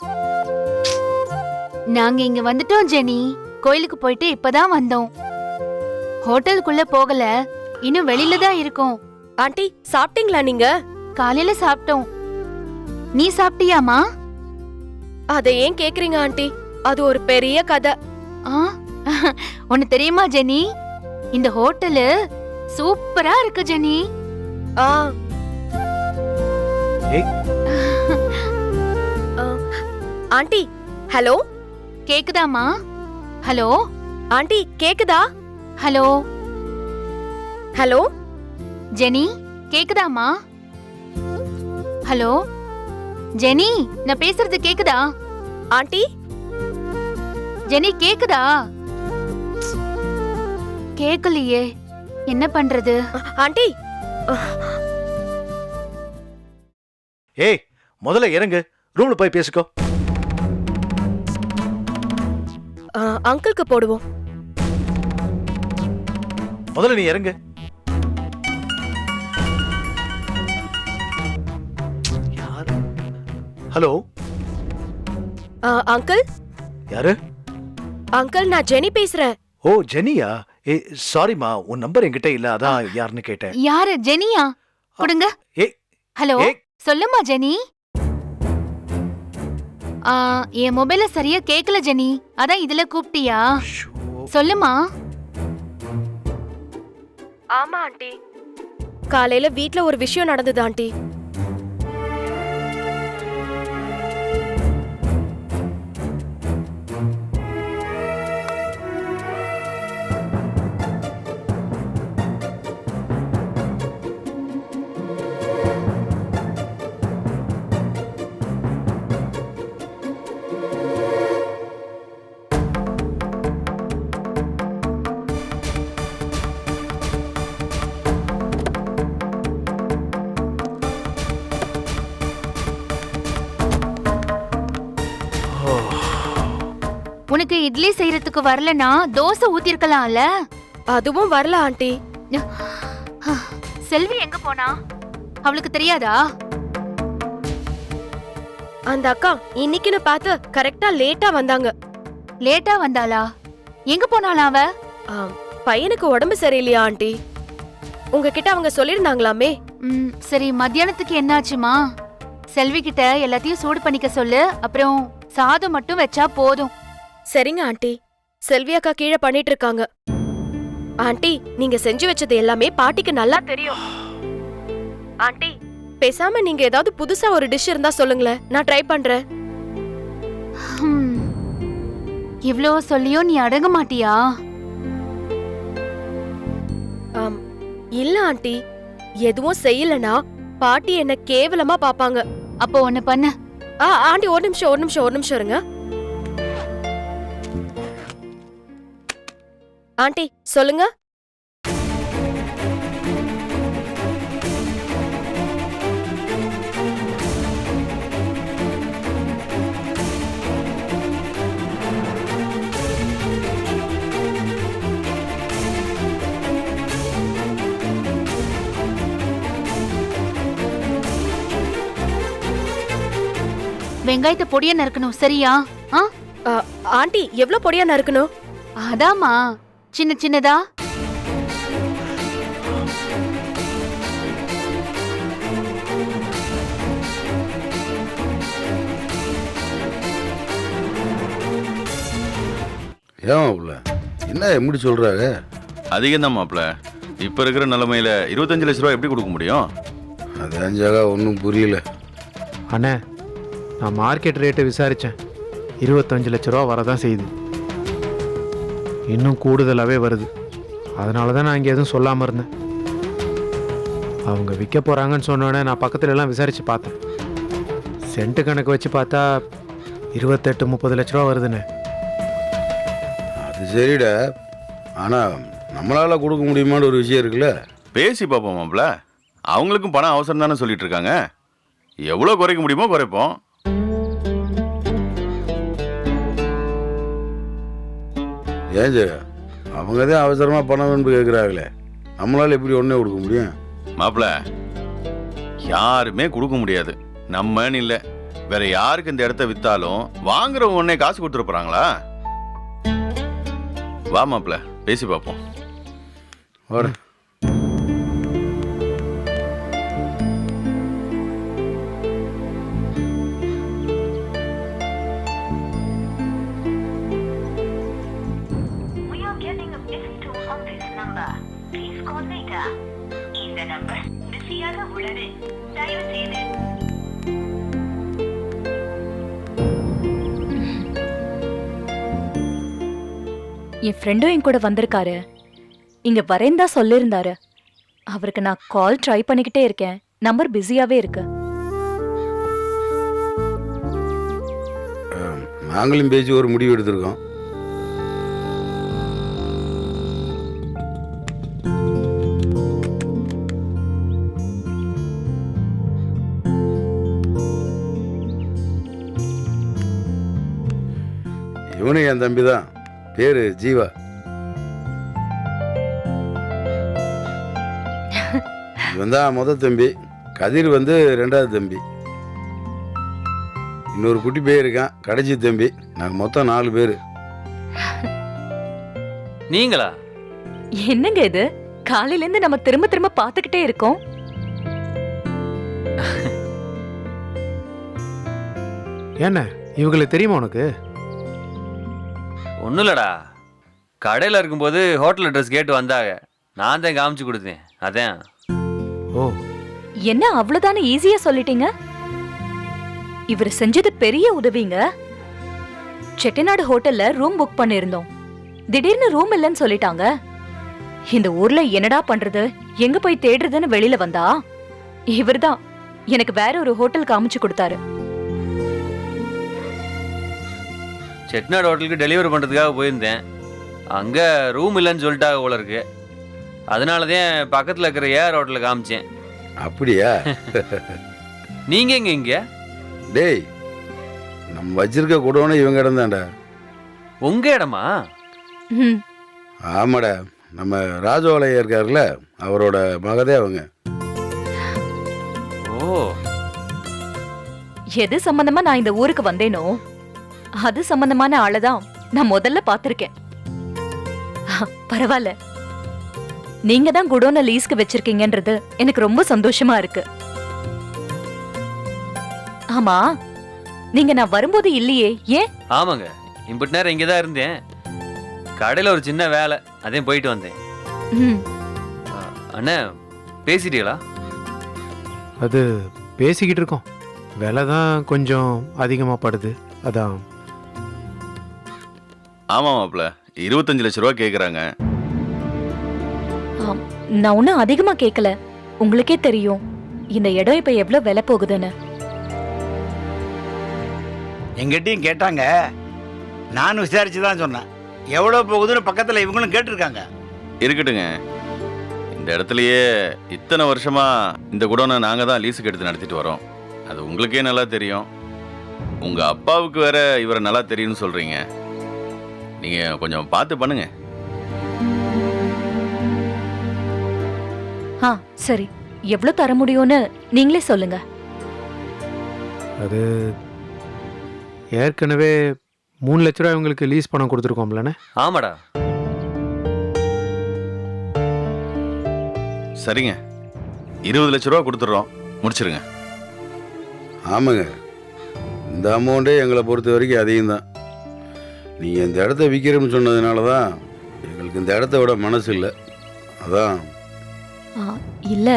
நாங்க இங்க வந்துட்டோம் ஜெனி. கோயிலுக்கு போயிட்டு இப்பதான் வந்தோம். ஹோட்டலுக்குள்ள போகல, இன்னும் வெளியில தான் இருக்கோம். ஆண்டி சாப்பிட்டீங்களா நீங்க? காலையில சாப்பிட்டோம். நீ சாப்பிட்டியாமா? அதை ஏன் கேக்குறீங்க ஆண்டி? அது ஒரு பெரிய கதை. உனக்கு தெரியுமா ஜெனி, இந்த ஹோட்டலு சூப்பரா இருக்கு ஜெனி. ஆ ஏய், ஆண்டி ஹலோ கேக்குதாமா? ஹலோ ஆண்டி கேக்குதா? ஹலோ ஹலோ ஜெனி கேக்குதாமா? ஹலோ ஜெனி, நான் பேசுறது கேக்குதா? ஆண்டி ஜெனி கேக்குதா? கேக்கலையே, என்ன பண்றது? ஆண்டி ஏய், முதல்ல இறங்கு, ரூம்ல போய் பேசிக்கோ. அங்கிளுக்கு போடுவோம். முதல்ல நீ இறங்கு. யாரு? Hello, uncle. யாரு? அங்கிள், நான் ஜெனி பேசுறேன். ஓ, ஜெனியா? ஏ, சாரிமா, உன் நம்பர் என்கிட்ட இல்ல, அதான் யாருன்னு கேட்டேன். யாரு? ஜெனியா? கொடுங்க. ஏய், ஹலோ, ஏய். சொல்லுமா ஜெனி. என் மொபைல சரியா கேக்கல ஜெனி, அதான் இதுல கூப்பிட்டியா? சொல்லுமா. ஆமா ஆண்டி, காலையில வீட்ல ஒரு விஷயம் நடந்தது ஆண்டி. உனக்கு இட்லி செய்யறதுக்கு வரலனா தோசை ஊத்திருக்கலாம்ல. அதுவும் வரல ஆண்டி. செல்வி எங்க போனா? அவளுக்கு தெரியாதா? அந்த அக்கா இன்னைக்குன்னு பார்த்து கரெக்டா லேட்டா வந்தாங்க. லேட்டா வந்தாளா? எங்க போனாளா அவ? பையனுக்கு உடம்பு சரியில்லையா ஆண்டி? உங்ககிட்ட அவங்க சொல்லிருந்தாங்களாமே. சரி, மத்தியானத்துக்கு என்னாச்சுமா? செல்வி கிட்ட எல்லாத்தையும் சூடு பண்ணிக்க சொல்லு, அப்புறம் சாதம் மட்டும் வச்சா போதும். சரிங்க ஆண்டி. செல்வி அக்கா கீழே பண்ணிட்டு இருக்காங்க. ஆண்டி, நீங்க செஞ்சு வச்சது எல்லாமே பாட்டிக்கு நல்லா தெரியும். ஆண்டி, பேசாம நீங்க ஏதாவது புதுசா ஒரு டிஷ் இருந்தா சொல்லுங்களேன், நான் ட்ரை பண்றேன். இவ்ளோ சொல்லியும் நீ அடங்க மாட்டியா? இல்ல ஆண்டி, எதுவும் செய்யலனா பாட்டி என்ன கேவலமா பாப்பாங்க. அப்போ ஒண்ணு பண்ணு. ஆண்டி, ஒரு நிமிஷம் இருங்க. ஆண்டி சொல்லுங்க. வெங்காயத்தை பொடியா நறுக்கணும், சரியா? ஆண்டி, எவ்வளவு பொடியா நறுக்கணும்? அதாமா, சின்ன சின்னதா. ஏன் மாப்பிள்ள, என்ன எப்படி சொல்றாங்க? அதிகம் தான் மாப்பிள்ள. இப்போ இருக்கிற நிலைமையில 25 லட்ச ரூபா எப்படி கொடுக்க முடியும்? அது அஞ்சாக ஒன்றும் புரியல. அண்ணே, நான் மார்க்கெட் ரேட்டை விசாரித்தேன். 25 லட்ச ரூபா வரதான் செய்யுது. இன்னும் கூடுதலாகவே வருது. அதனால தான் நான் இங்கே எதுவும் சொல்லாமல் இருந்தேன். அவங்க விற்க போகிறாங்கன்னு சொன்னோடனே நான் பக்கத்துல எல்லாம் விசாரித்து பார்த்தேன். சென்ட்டு கணக்கு வச்சு பார்த்தா 28-30 லட்ச ரூபா வருதுண்ணே. அது சரிடா, ஆனால் நம்மளால் கொடுக்க முடியுமான்னு ஒரு விஷயம் இருக்குல்ல. பேசி பார்ப்போம் மாப்ள. அவங்களுக்கும் பணம் அவசரம் தானே சொல்லிட்டு இருக்காங்க. எவ்வளோ குறைக்க முடியுமோ குறைப்போம். ஏன் ஜெயா, அவங்க தான் அவசரமா பணம் வேணும்னு கேட்குறாங்களே, நம்மளால எப்படி ஒன்றே கொடுக்க முடியும்? மாப்ள, யாருமே கொடுக்க முடியாது. நம்மன்னு இல்லை, வேற யாருக்கு இந்த இடத்த வித்தாலும் வாங்குறவங்க உடனே காசு கொடுத்துட்டு போறாங்களா? வா மாப்ள, பேசி பார்ப்போம். வர என் ஃப்ரெண்டும் என் கூட வந்திருக்காரு. இங்க வரேன்தா சொல்லியிருந்தாரு. அவருக்கு நான் கால் ட்ரை பண்ணிக்கிட்டே இருக்கேன். நம்பர் பிஸியாவே இருக்கு. நாங்களும் பேசி ஒரு முடிவு எடுத்திருக்கோம். இவனு என் தம்பி தான், பேரு ஜீவா. இவன் தான் முதல் தம்பி, கதிர் வந்து ரெண்டாவது தம்பி, இன்னொரு குட்டி பேர் இருக்கான் கடைசி தம்பி. நாங்கள் மொத்தம் 4 பேர். நீங்களா? என்னங்க இது, காலையில இருந்து நம்ம திரும்ப திரும்ப பார்த்துக்கிட்டே இருக்கோம். என்ன இவங்களுக்கு தெரியுமா உனக்கு? ஒன்றும் இல்லடா, கடையில் இருக்கும்போது ஹோட்டல் அட்ரஸ் கேட்டு வந்தாங்க. நான் தான் காமிச்சு கொடுத்தேன். அதான். ஓ, என்ன அவ்வளவுதானே ஈஸியா சொல்லிட்டீங்க? இவர் செஞ்சது பெரிய உதவிங்க. செட்டிநாடு ஹோட்டல்ல ரூம் புக் பண்ணிருந்தோம். திடீர்னு ரூம் இல்லைன்னு சொல்லிட்டாங்க. இந்த ஊர்ல என்னடா பண்றது, எங்க போய் தேடுறதுன்னு வெளியில வந்தா இவர்தான் எனக்கு வேற ஒரு ஹோட்டல் காமிச்சு கொடுத்தாரு. செட்டிநாடு ஹோட்டலுக்கு டெலிவரி பண்ணுறதுக்காக போயிருந்தேன். அங்கே ரூம் இல்லைன்னு சொல்லிட்டாங்க போல இருக்கு. அதனால தான் பக்கத்தில் இருக்கிற ஏஆர் ஹோட்டலில் காமிச்சேன். அப்படியா? நீங்கள் எங்கே இங்கே? டேய், நம்ம வச்சிருக்க குடோன்னு இவங்க இடம் தான்டா. உங்கள் இடமா? ஆமாடா, நம்ம ராஜோலையா இருக்காருல்ல, அவரோட மகதே அவங்க. ஓ, எது சம்பந்தமா நான் இந்த ஊருக்கு வந்தேனோ அது சம்பந்தமான ஆளதான் நான் முதல்ல பாத்திருக்கேன். பரவாயில்ல, நீங்க தான் குடோன லீஸ்க்கு வச்சிருக்கீங்கன்றது எனக்கு ரொம்ப சந்தோஷமா இருக்கு. ஆமா, நீங்க நான் வரும்போது இல்லையே, ஏன்? ஆமாங்க, இம்புட்டு நேரம் இங்கே தான் இருந்தேன். கடையில் ஒரு சின்ன வேலை, அதையும் போயிட்டு வந்தேன். அண்ணா, பேசிட்டீங்களா? அது பேசிக்கிட்டு இருக்கோம். விலை தான் கொஞ்சம் அதிகமாக படுது, அதான். ஆமாம் மாப்ள, 25 லட்ச ரூபா கேட்குறாங்க. நான் ஒன்னும் அதிகமா கேட்கல. உங்களுக்கே தெரியும் இந்த இடம் இப்ப எவ்வளவு விலை போகுதுன்னு. எங்கிட்டையும் கேட்டாங்க, நானும் விசாரிச்சு தான் சொன்னேன். எவ்வளோ போகுதுன்னு பக்கத்தில் இவங்களும் கேட்டிருக்காங்க. இருக்கட்டுங்க, இந்த இடத்துலையே இத்தனை வருஷமா இந்த குடோனை நாங்கள் தான் லீஸுக்கு எடுத்து நடத்திட்டு வரோம். அது உங்களுக்கே நல்லா தெரியும். உங்கள் அப்பாவுக்கு வேற இவரை நல்லா தெரியும்னு சொல்கிறீங்க. நீங்கள் கொஞ்சம் பார்த்து பண்ணுங்க. சரி, எவ்வளவு தர முடியும்னு நீங்களே சொல்லுங்க. அது ஏற்கனவே 3 லட்ச ரூபா இவங்களுக்கு லீஸ் பணம் கொடுத்துருக்கோம்லண்ணே. ஆமாடா. சரிங்க, 20 லட்ச ரூபா கொடுத்துட்றோம், முடிச்சிருங்க. ஆமாங்க, இந்த அமௌண்ட்டே எங்களை பொறுத்த வரைக்கும் அதிகம் தான். நீங்கள் இந்த இடத்த விற்கிறோம்னு சொன்னதுனால தான் எங்களுக்கு இந்த இடத்த விட மனசு இல்லை, அதான். இல்ல,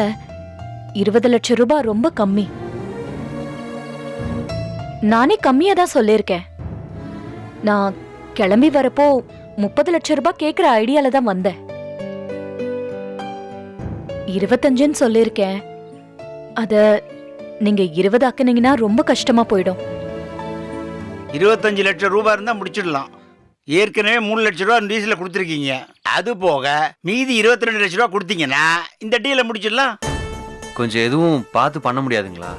20 லட்சம் ரூபாய் ரொம்ப கம்மி. நானே கம்மியா தான் சொல்லியிருக்கேன். நான் கிளம்பி வரப்போ 30 லட்சம் ரூபாய் கேட்கிற ஐடியால தான் வந்தேன். 25ன்னு சொல்லியிருக்கேன். அத நீங்க 20 ஆக்குனீங்கன்னா ரொம்ப கஷ்டமா போயிடும். 25 லட்சம் ரூபாய் இருந்தால் முடிச்சிடலாம். ஏற்கனவே 3 லட்ச ரூபா டீசலில் கொடுத்துருக்கீங்க. அது போக மீதி 22 லட்ச ரூபா கொடுத்தீங்கன்னா இந்த டீலை முடிச்சிடலாம். கொஞ்சம் எதுவும் பார்த்து பண்ண முடியாதுங்களா?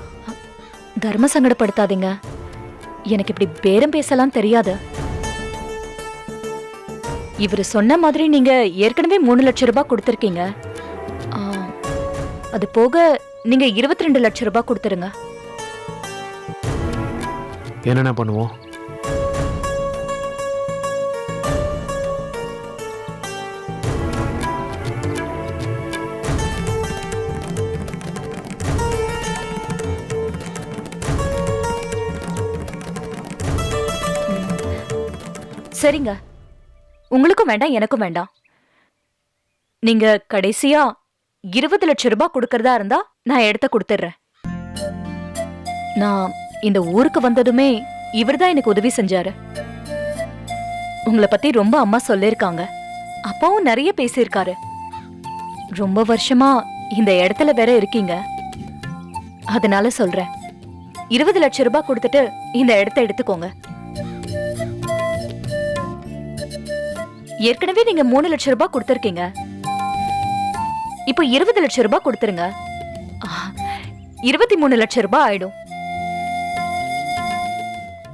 தர்ம சங்கடப்படுத்தாதீங்க. எனக்கு இப்படி பேரம் பேசலாம் தெரியாது. இவர் சொன்ன மாதிரி நீங்க ஏற்கனவே 3 லட்ச ரூபாய் கொடுத்துருக்கீங்க. அது போக நீங்க 22 லட்ச ரூபாய் கொடுத்துருங்க. என்னென்ன பண்ணுவோம்? சரிங்க, உங்களுக்கும் வேண்டாம் எனக்கும் வேண்டாம். நீங்க கடைசியா 20 லட்ச ரூபாய் கொடுக்கறதா இருந்தா நான் இடத்த கொடுத்துட்றேன். நான் இந்த ஊருக்கு வந்ததுமே இவர்தான் எனக்கு உதவி செஞ்சாரு. உங்களை பத்தி ரொம்ப அம்மா சொல்லிருக்காங்க. அப்பாவும் நிறைய பேசியிருக்காரு. ரொம்ப வருஷமா இந்த இடத்துல வேற இருக்கீங்க. அதனால சொல்றேன், 20 லட்ச ரூபாய் கொடுத்துட்டு இந்த இடத்த எடுத்துக்கோங்க. ஏற்கனவே நீங்க 3 லட்ச ரூபாய் கொடுத்திருக்கீங்க. இப்போ 20 லட்ச ரூபாய் கொடுத்துருங்க. 23 லட்ச ரூபாய் ஆயிடும்.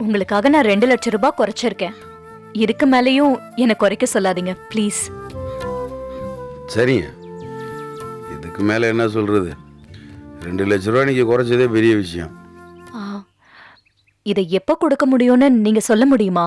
உங்களுக்காக நான் 2 லட்ச ரூபாய் குறைச்சிருக்கேன். இதுக்கு மேலேயும் என்னை குறைக்க சொல்லாதீங்க ப்ளீஸ். சரிங்க, இதுக்கு மேலே என்ன சொல்றது? 2 லட்ச ரூபா நீங்கள் குறைச்சதே பெரிய விஷயம். இதை எப்போ கொடுக்க முடியும்னு நீங்க சொல்ல முடியுமா?